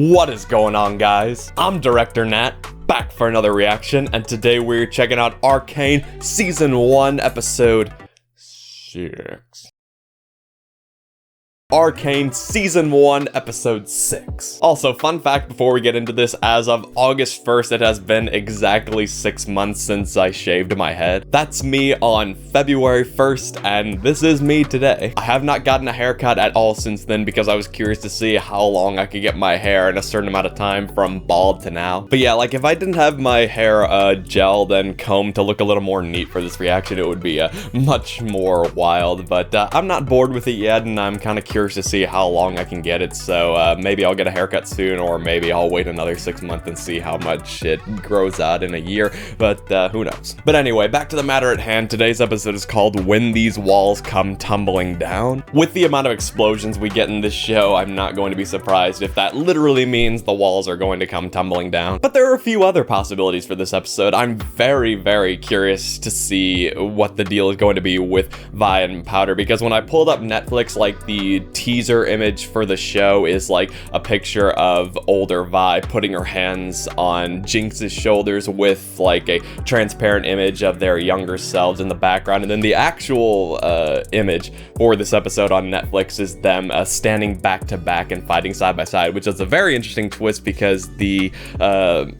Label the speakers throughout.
Speaker 1: What is going on, guys? I'm Director Nat, back for another reaction, and today we're checking out Arcane Season 1, Episode 6. Arcane Season 1, Episode 6. Also, fun fact before we get into this, as of August 1st, it has been exactly 6 months since I shaved my head. That's me on February 1st, and this is me today. I have not gotten a haircut at all since then because I was curious to see how long I could get my hair in a certain amount of time from bald to now. But yeah, like if I didn't have my hair gelled and combed to look a little more neat for this reaction, it would be much more wild. But I'm not bored with it yet, and I'm kind of curious to see how long I can get it, so maybe I'll get a haircut soon, or maybe I'll wait another 6 months and see how much it grows out in a year, but who knows. But anyway, back to the matter at hand. Today's episode is called When These Walls Come Tumbling Down. With the amount of explosions we get in this show, I'm not going to be surprised if that literally means the walls are going to come tumbling down. But there are a few other possibilities for this episode. I'm very, very curious to see what the deal is going to be with Vi and Powder, because when I pulled up Netflix, like the teaser image for the show is like a picture of older Vi putting her hands on Jinx's shoulders with like a transparent image of their younger selves in the background, and then the actual image for this episode on Netflix is them standing back to back and fighting side by side, which is a very interesting twist because the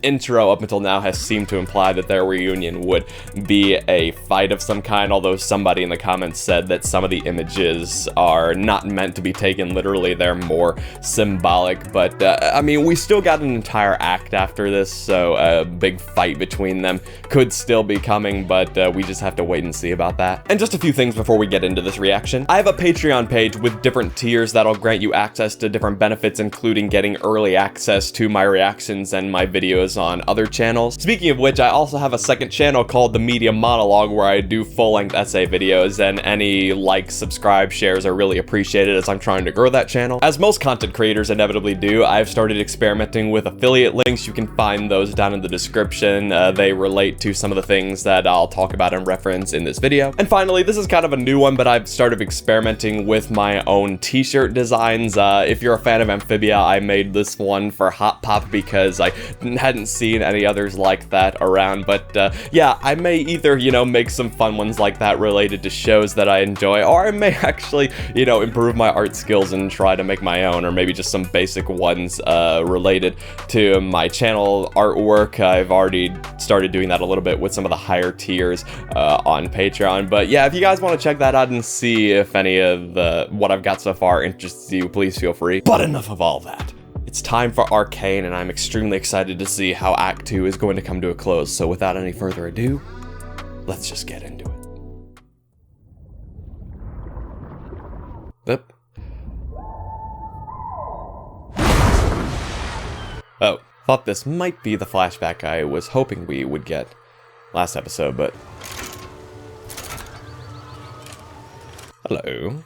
Speaker 1: intro up until now has seemed to imply that their reunion would be a fight of some kind, although somebody in the comments said that some of the images are not meant to be taken literally, they're more symbolic. But I mean, we still got an entire act after this, so a big fight between them could still be coming, but we just have to wait and see about that. And just a few things before we get into this reaction. I have a Patreon page with different tiers that'll grant you access to different benefits, including getting early access to my reactions and my videos on other channels. Speaking of which, I also have a second channel called the Monologue where I do full-length essay videos, and any likes, subscribe, shares are really appreciated as I'm trying to grow that channel. As most content creators inevitably do, I've started experimenting with affiliate links. You can find those down in the description. They relate to some of the things that I'll talk about and reference in this video. And finally, this is kind of a new one, but I've started experimenting with my own t-shirt designs. If you're a fan of Amphibia, I made this one for Hot Pop because I hadn't seen any others like that around. But yeah, I may either, you know, make some fun ones like that related to shows that I enjoy, or I may actually, you know, improve my art skills and try to make my own, or maybe just some basic ones related to my channel artwork. I've already started doing that a little bit with some of the higher tiers on Patreon. But yeah, if you guys want to check that out and see if any of what I've got so far interests you, please feel free. But enough of all that. It's time for Arcane, and I'm extremely excited to see how Act 2 is going to come to a close. So without any further ado, let's just get into it. Oop. Oh, thought this might be the flashback I was hoping we would get last episode, but... Hello.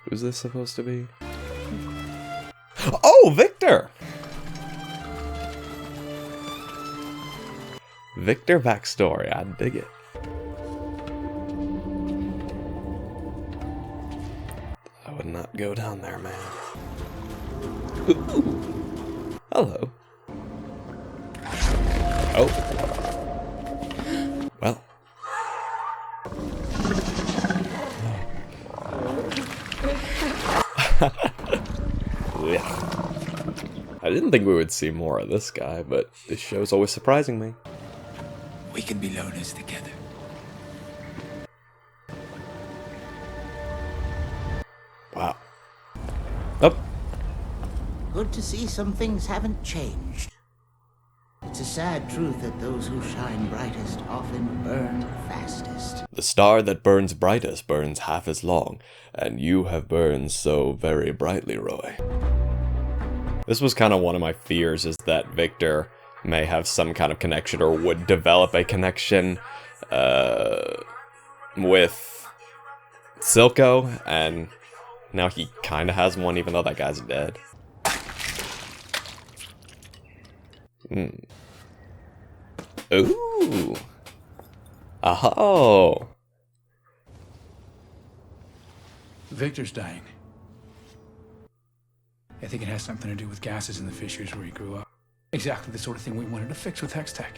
Speaker 1: Who's this supposed to be? Oh, Victor! Victor backstory, I dig it. I would not go down there, man. Ooh. Hello. Oh. Well. Yeah. I didn't think we would see more of this guy, but this show's always surprising me.
Speaker 2: We can be loners together.
Speaker 1: Wow. Oh.
Speaker 3: Good to see some things haven't changed. It's a sad truth that those who shine brightest often burn fastest.
Speaker 1: The star that burns brightest burns half as long, and you have burned so very brightly, Roy. This was kind of one of my fears, is that Victor may have some kind of connection, or would develop a connection with Silco, and now he kind of has one, even though that guy's dead. Ooh. Oh.
Speaker 2: Victor's dying. I think it has something to do with gases in the fissures where he grew up. Exactly the sort of thing we wanted to fix with Hextech.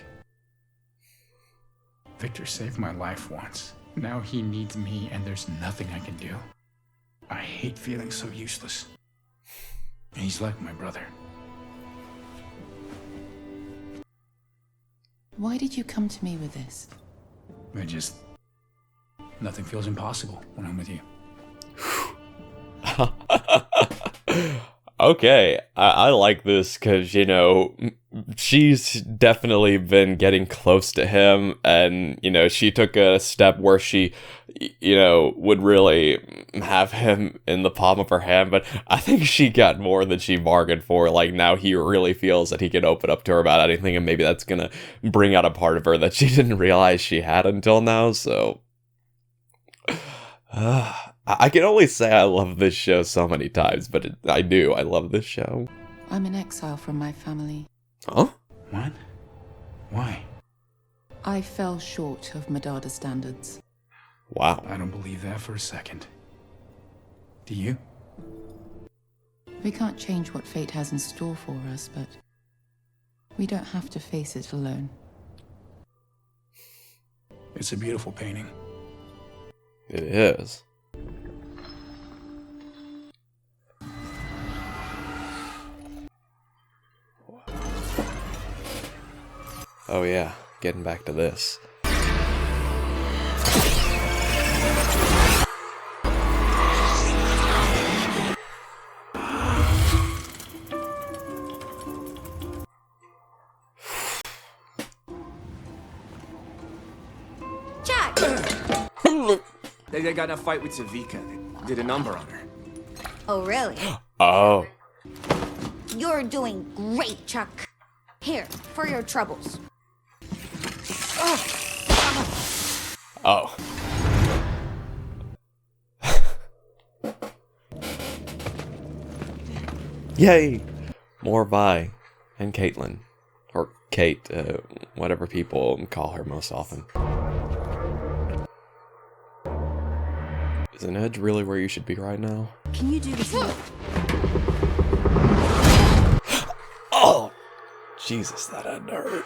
Speaker 2: Victor saved my life once. Now he needs me, and there's nothing I can do. I hate feeling so useless. He's like my brother.
Speaker 4: Why did you come to me with this?
Speaker 2: Nothing feels impossible when I'm with you.
Speaker 1: Okay, I like this because, you know, she's definitely been getting close to him, and, you know, she took a step where she, you know, would really have him in the palm of her hand, but I think she got more than she bargained for. Like, now he really feels that he can open up to her about anything, and maybe that's gonna bring out a part of her that she didn't realize she had until now, so... I can only say I love this show so many times, but I do. I love this show.
Speaker 4: I'm in exile from my family.
Speaker 1: Huh?
Speaker 2: What? Why?
Speaker 4: I fell short of Madada standards.
Speaker 1: Wow.
Speaker 2: I don't believe that for a second. Do you?
Speaker 4: We can't change what fate has in store for us, but we don't have to face it alone.
Speaker 2: It's a beautiful painting.
Speaker 1: It is. Oh yeah, getting back to this.
Speaker 5: Jack!
Speaker 6: They got in a fight with Savika. They did a number on her.
Speaker 5: Oh, really?
Speaker 1: Oh.
Speaker 5: You're doing great, Chuck. Here, for your troubles.
Speaker 1: Oh. Yay! More Vi and Caitlin. Or Kate, whatever people call her most often. Is an edge really where you should be right now?
Speaker 5: Can you do this?
Speaker 1: Oh! Jesus, that had to hurt.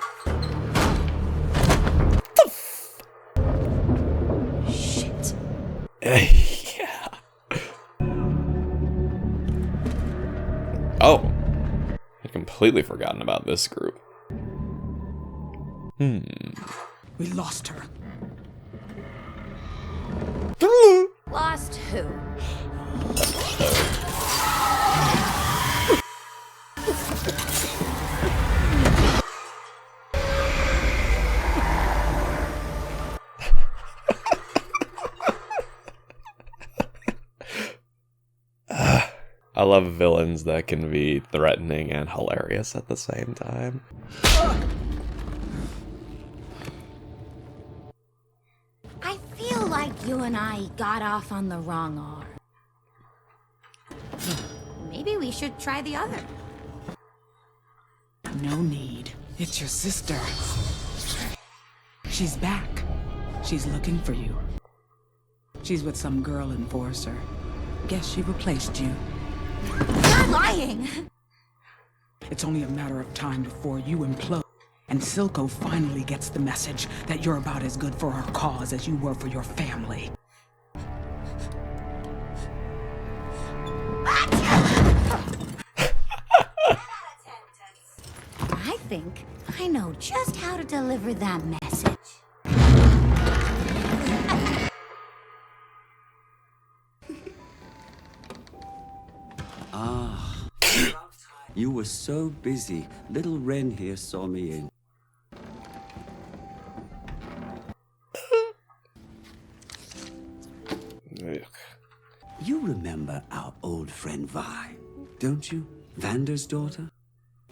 Speaker 5: Shit.
Speaker 1: Yeah. Oh. I'd completely forgotten about this group.
Speaker 2: We lost her.
Speaker 5: Lost who?
Speaker 1: I love villains that can be threatening and hilarious at the same time.
Speaker 5: I feel like you and I got off on the wrong arm. Maybe we should try the other.
Speaker 7: No need. It's your sister. She's back. She's looking for you. She's with some girl enforcer. Guess she replaced you.
Speaker 5: You're lying!
Speaker 7: It's only a matter of time before you implode, and Silco finally gets the message that you're about as good for our cause as you were for your family.
Speaker 5: I think I know just how to deliver that message.
Speaker 8: You were so busy. Little Wren here saw me in. You remember our old friend Vi, don't you? Vander's daughter?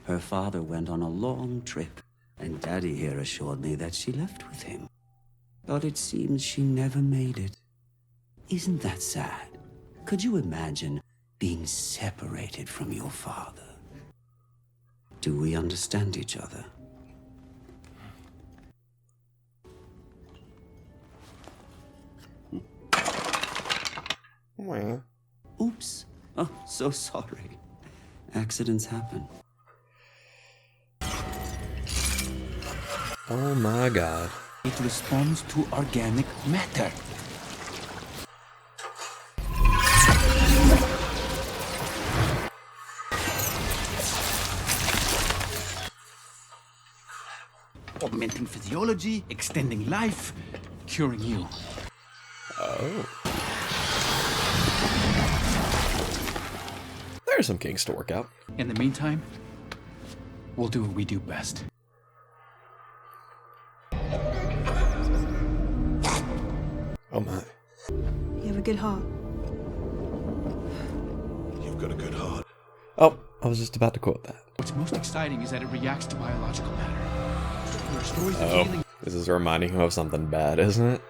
Speaker 8: Her father went on a long trip, and Daddy here assured me that she left with him. But it seems she never made it. Isn't that sad? Could you imagine being separated from your father? Do we understand each other? Oops. Oh, so sorry. Accidents happen.
Speaker 1: Oh my god.
Speaker 2: It responds to organic matter. Augmenting physiology, extending life, curing you.
Speaker 1: Oh. There's some kinks to work out.
Speaker 2: In the meantime, we'll do what we do best.
Speaker 1: Oh my.
Speaker 9: You have a good heart.
Speaker 10: You've got a good heart.
Speaker 1: Oh, I was just about to quote that.
Speaker 2: What's most exciting is that it reacts to biological matter. There are stories of
Speaker 1: Oh,
Speaker 2: healing.
Speaker 1: this is reminding him of something bad, isn't it?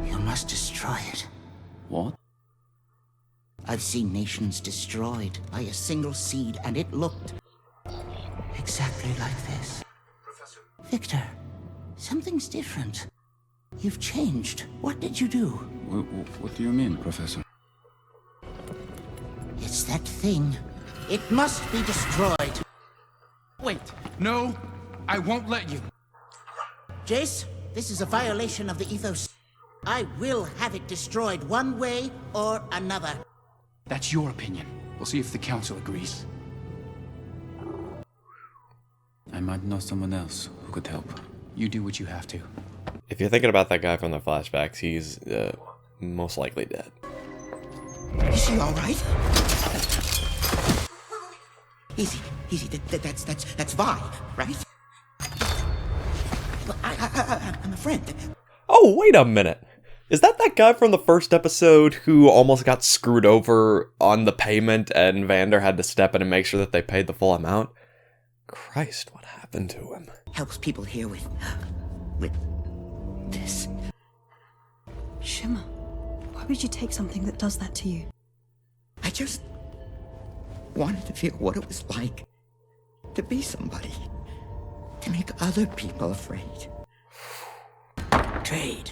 Speaker 3: You must destroy it.
Speaker 2: What?
Speaker 3: I've seen nations destroyed by a single seed, and it looked exactly like this.
Speaker 10: Professor.
Speaker 3: Victor, something's different. You've changed. What did you do?
Speaker 2: What do you mean, Professor?
Speaker 3: It's that thing. It must be destroyed.
Speaker 2: Wait. No, I won't let you.
Speaker 3: Jace, this is a violation of the ethos. I will have it destroyed one way or another.
Speaker 2: That's your opinion. We'll see if the council agrees. I might know someone else who could help. You do what you have to.
Speaker 1: If you're thinking about that guy from the flashbacks, he's most likely dead.
Speaker 3: Is she all right? Easy. That's Vi, right? Well, I'm a friend.
Speaker 1: Oh, wait a minute. Is that guy from the first episode who almost got screwed over on the payment and Vander had to step in and make sure that they paid the full amount? Christ, what happened to him?
Speaker 3: Helps people here with this.
Speaker 9: Shimmer, why would you take something that does that to you?
Speaker 3: I just wanted to feel what it was like to be somebody, to make other people afraid. Trade.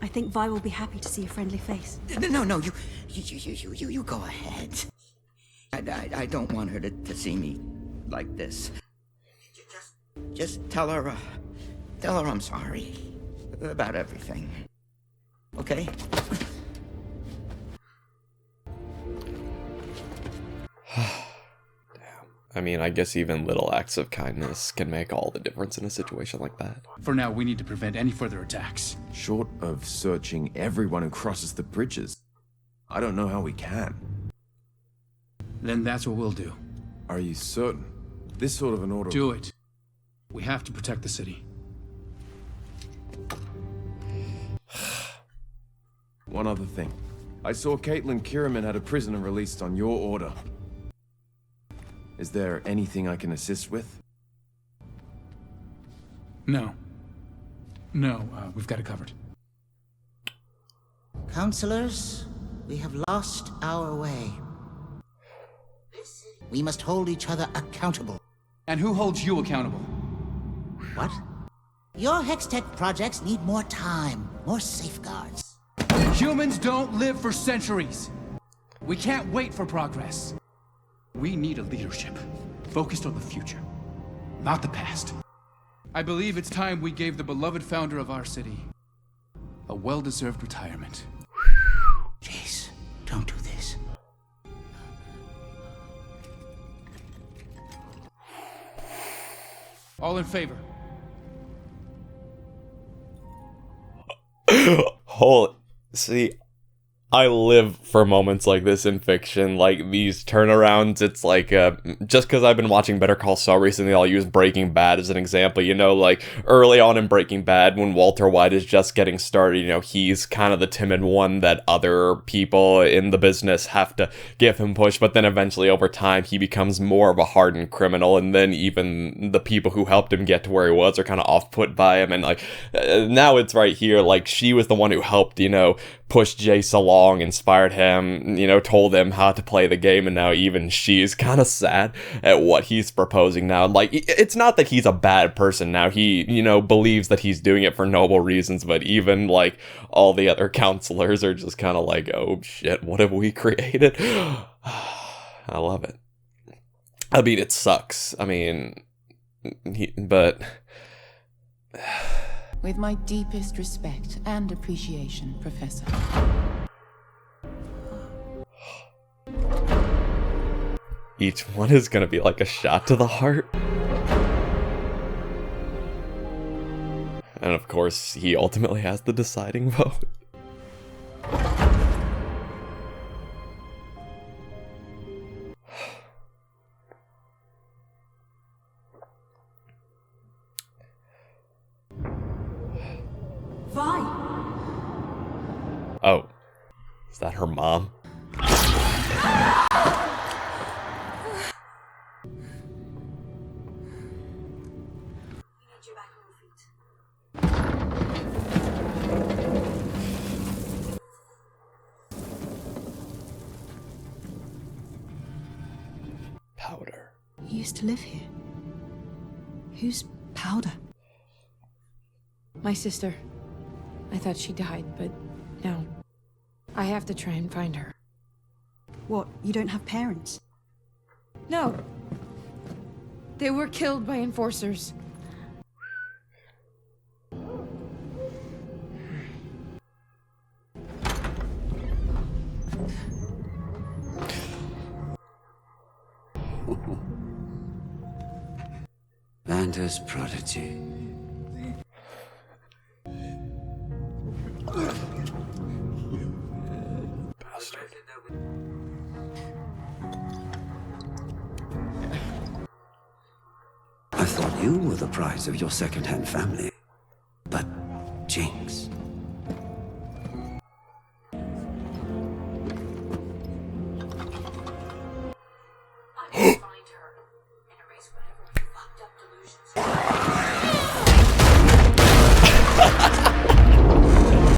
Speaker 9: I think Vi will be happy to see a friendly face.
Speaker 3: No, you go ahead. I don't want her to see me like this. Just tell her I'm sorry about everything. Okay?
Speaker 1: I mean, I guess even little acts of kindness can make all the difference in a situation like that.
Speaker 2: For now, we need to prevent any further attacks.
Speaker 6: Short of searching everyone who crosses the bridges, I don't know how we can.
Speaker 2: Then that's what we'll do.
Speaker 6: Are you certain? This sort of an order...
Speaker 2: Do it. We have to protect the city.
Speaker 6: One other thing. I saw Caitlin Kiriman had a prisoner released on your order. Is there anything I can assist with?
Speaker 2: No, we've got it covered.
Speaker 3: Counselors, we have lost our way. We must hold each other accountable.
Speaker 2: And who holds you accountable?
Speaker 3: What? Your Hextech projects need more time, more safeguards.
Speaker 2: Humans don't live for centuries. We can't wait for progress. We need a leadership focused on the future, not the past. I believe it's time we gave the beloved founder of our city a well-deserved retirement.
Speaker 3: Jace, don't do this.
Speaker 2: All in favor?
Speaker 1: See, I live for moments like this in fiction, like these turnarounds. It's like, just because I've been watching Better Call Saul recently, I'll use Breaking Bad as an example. You know, like early on in Breaking Bad, when Walter White is just getting started, you know, he's kind of the timid one that other people in the business have to give him push. But then eventually over time, he becomes more of a hardened criminal. And then even the people who helped him get to where he was are kind of off-put by him. And like, now it's right here, like she was the one who helped, you know, pushed Jace along, inspired him, you know, told him how to play the game, and now even she's kind of sad at what he's proposing now. Like, it's not that he's a bad person now. He, you know, believes that he's doing it for noble reasons, but even, like, all the other counselors are just kind of like, oh shit, what have we created? I love it. I mean, it sucks. I mean, but...
Speaker 4: With my deepest respect and appreciation, Professor.
Speaker 1: Each one is gonna be like a shot to the heart. And of course, he ultimately has the deciding vote. Oh, is that her mom? Powder.
Speaker 9: You used to live here. Who's Powder?
Speaker 11: My sister. I thought she died, but no. I have to try and find her.
Speaker 9: What, you don't have parents?
Speaker 11: No. They were killed by enforcers.
Speaker 8: Vander's prodigy.
Speaker 1: Bastard.
Speaker 8: I thought you were the prize of your second-hand family. But Jinx.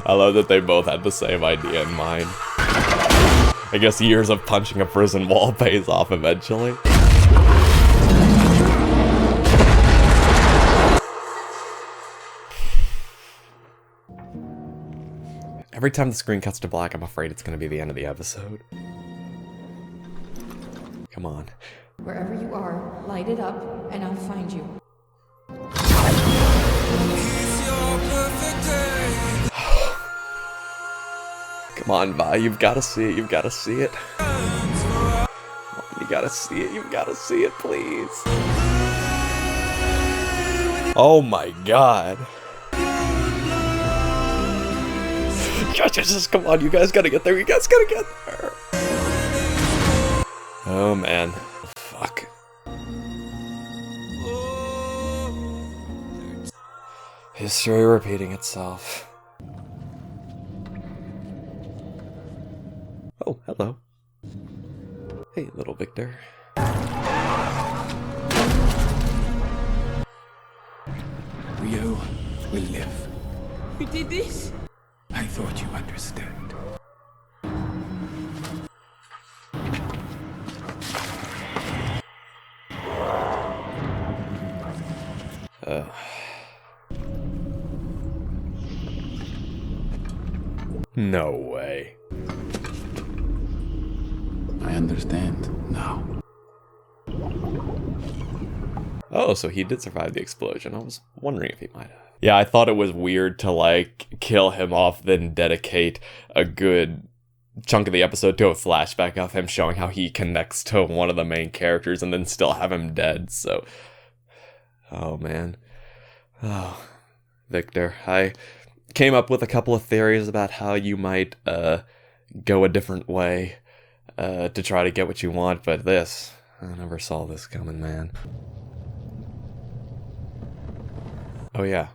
Speaker 1: I love that they both had the same idea in mind. I guess years of punching a prison wall pays off eventually. Every time the screen cuts to black, I'm afraid it's going to be the end of the episode. Come on.
Speaker 11: Wherever you are, light it up, and I'll find you.
Speaker 1: Come on, Vi, you've got to see it, you've got to see it. You gotta see it, you've got to see it, please. Oh my god. Just come on, you guys gotta get there, you guys gotta get there. Oh man. Fuck. History repeating itself. Oh, hello. Hey, little Victor.
Speaker 2: Rio will live.
Speaker 11: You did this?
Speaker 2: I thought you understood.
Speaker 1: No way.
Speaker 2: I understand now.
Speaker 1: Oh, so he did survive the explosion. I was wondering if he might have. Yeah, I thought it was weird to, like, kill him off, then dedicate a good chunk of the episode to a flashback of him showing how he connects to one of the main characters and then still have him dead, so... Oh, man. Oh, Victor, I came up with a couple of theories about how you might, go a different way, to try to get what you want, but this... I never saw this coming, man. Oh, yeah.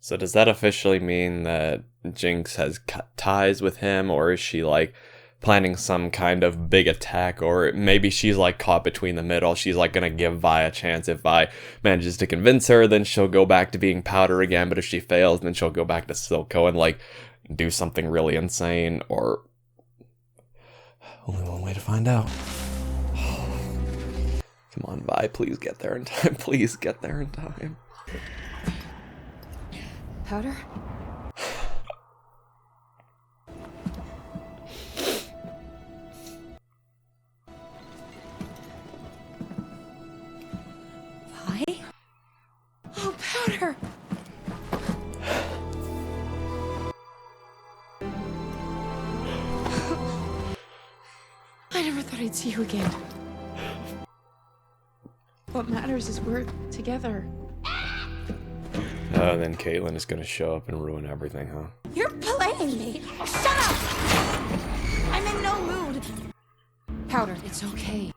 Speaker 1: So does that officially mean that Jinx has cut ties with him, or is she like planning some kind of big attack, or maybe she's like caught between the middle? She's like gonna give Vi a chance. If Vi manages to convince her, then she'll go back to being Powder again, but if she fails, then she'll go back to Silco and like do something really insane, or only one way to find out. Come on, Vi, please get there in time. Please get there in time.
Speaker 11: Powder?
Speaker 5: Vi? Oh, Powder!
Speaker 11: I never thought I'd see you again. What matters is we're together.
Speaker 1: Then Caitlyn is gonna show up and ruin everything, huh?
Speaker 5: You're playing me! Shut up! I'm in no mood!
Speaker 11: Powder, it's okay.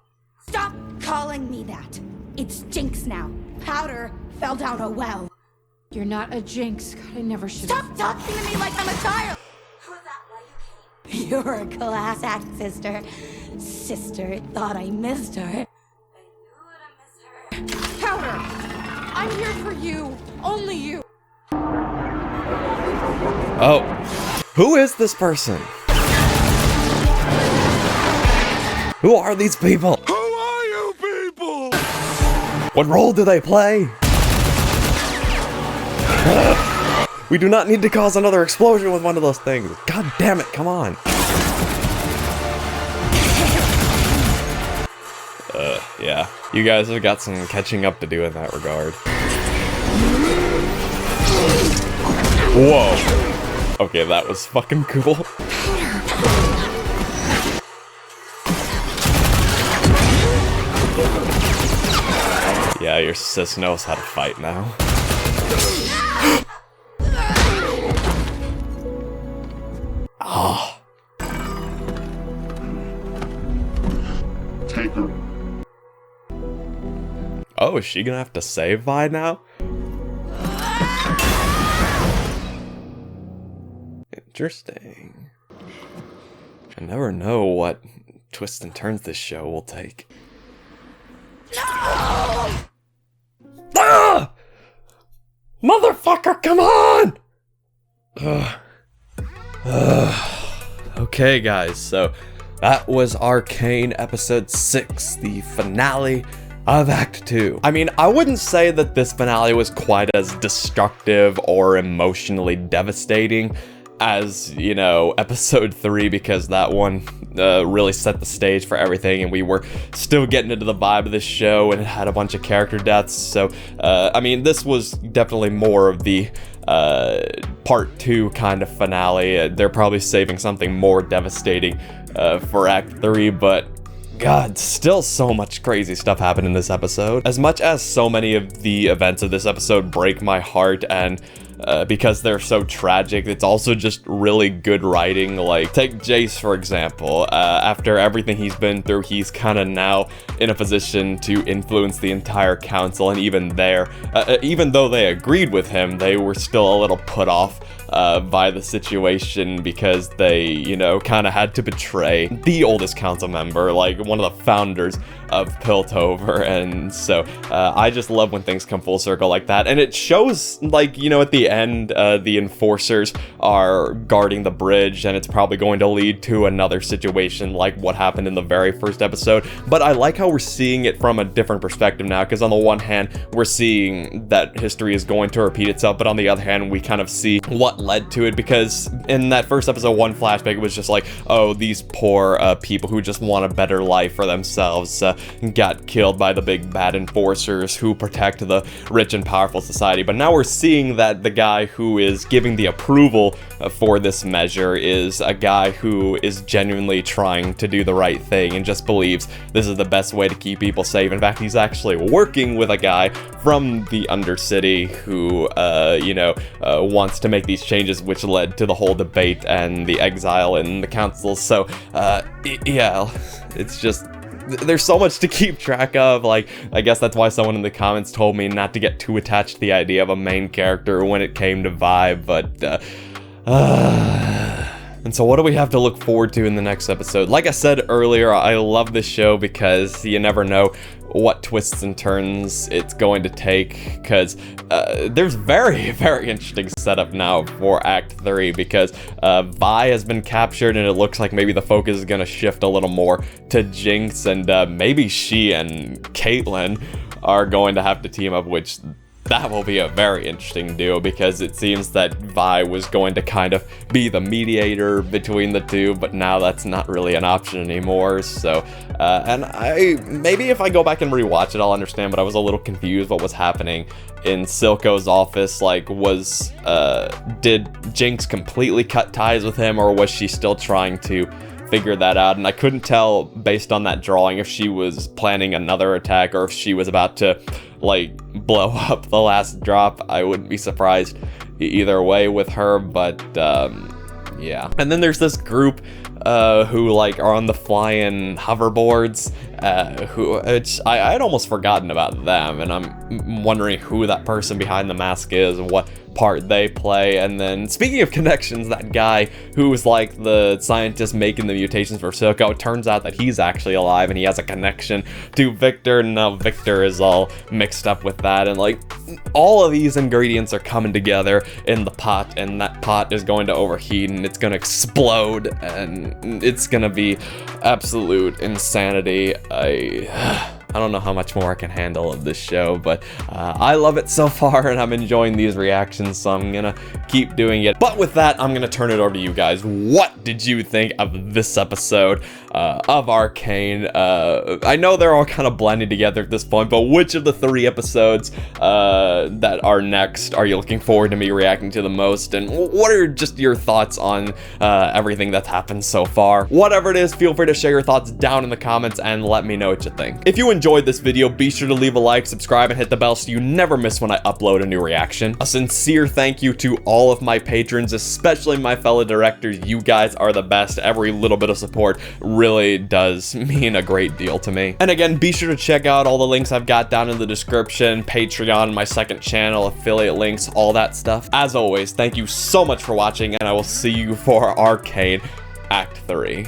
Speaker 5: Stop calling me that! It's Jinx now. Powder fell down a well.
Speaker 11: You're not a Jinx. God, I never should
Speaker 5: Stop talking to me like I'm a child! Was that why you came? You're a class act, sister. Sister thought I missed her.
Speaker 11: Powder! I'm here for you. Only you.
Speaker 1: Oh, who is this person? Who are these people?
Speaker 10: Who are you people?
Speaker 1: What role do they play? We do not need to cause another explosion with one of those things. God damn it, come on. Yeah, you guys have got some catching up to do in that regard. Whoa. Okay, that was fucking cool. Yeah, your sis knows how to fight now. Ah.
Speaker 10: Take her.
Speaker 1: Oh, is she gonna have to save Vi now? Interesting. I never know what twists and turns this show will take. No! Ah! Motherfucker, come on! Okay, guys, so that was Arcane episode 6, the finale of Act 2. I mean, I wouldn't say that this finale was quite as destructive or emotionally devastating as, you know, episode 3, because that one really set the stage for everything, and we were still getting into the vibe of this show, and it had a bunch of character deaths. So, I mean, this was definitely more of the part 2 kind of finale. They're probably saving something more devastating for Act 3, but God, still so much crazy stuff happened in this episode. As much as so many of the events of this episode break my heart, and because they're so tragic, it's also just really good writing. Like, take Jace, for example. After everything he's been through, he's kind of now in a position to influence the entire council, and even there, even though they agreed with him, they were still a little put off by the situation, because they, you know, kind of had to betray the oldest council member, like one of the founders of Piltover. And so I just love when things come full circle like that, and it shows, like, you know, at the end, the enforcers are guarding the bridge, and it's probably going to lead to another situation like what happened in the very first episode. But I like how we're seeing it from a different perspective now, because on the one hand, we're seeing that history is going to repeat itself, but on the other hand, we kind of see what led to it, because in that first episode 1 flashback, it was just like, oh, these poor people who just want a better life for themselves got killed by the big bad enforcers who protect the rich and powerful society. But now we're seeing that the guy who is giving the approval for this measure is a guy who is genuinely trying to do the right thing and just believes this is the best way to keep people safe. In fact, he's actually working with a guy from the Undercity who, you know, wants to make these changes, which led to the whole debate and the exile in the council. So, yeah, it's just there's so much to keep track of. Like, I guess that's why someone in the comments told me not to get too attached to the idea of a main character when it came to Vi, but, and so what do we have to look forward to in the next episode? Like I said earlier, I love this show because you never know what twists and turns it's going to take, because there's very, very interesting setup now for Act 3, because Vi has been captured and it looks like maybe the focus is going to shift a little more to Jinx, and maybe she and Caitlyn are going to have to team up, which that will be a very interesting duo, because it seems that Vi was going to kind of be the mediator between the two, but now that's not really an option anymore. So, and maybe if I go back and rewatch it, I'll understand, but I was a little confused what was happening in Silco's office. Like, did Jinx completely cut ties with him, or was she still trying to figure that out? And I couldn't tell based on that drawing if she was planning another attack or if she was about to, like, blow up the last drop. I wouldn't be surprised either way with her, but yeah. And then there's this group who, like, are on the flying hoverboards, I had almost forgotten about them, and I'm wondering who that person behind the mask is and what part they play. And then, speaking of connections, that guy who was like the scientist making the mutations for Silco, it turns out that he's actually alive and he has a connection to Victor, and now Victor is all mixed up with that, and like, all of these ingredients are coming together in the pot, and that pot is going to overheat and it's gonna explode, and it's gonna be absolute insanity. I don't know how much more I can handle of this show, but I love it so far, and I'm enjoying these reactions, so I'm gonna keep doing it. But with that, I'm gonna turn it over to you guys. What did you think of this episode of Arcane? I know they're all kind of blending together at this point, but which of the 3 episodes that are next are you looking forward to me reacting to the most? And what are just your thoughts on everything that's happened so far? Whatever it is, feel free to share your thoughts down in the comments and let me know what you think. If you enjoyed this video, be sure to leave a like, subscribe, and hit the bell so you never miss when I upload a new reaction. A sincere thank you to all of my patrons, especially my fellow directors. You guys are the best. Every little bit of support really does mean a great deal to me. And again, be sure to check out all the links I've got down in the description, Patreon, my second channel, affiliate links, all that stuff. As always, thank you so much for watching, and I will see you for Arcane Act 3.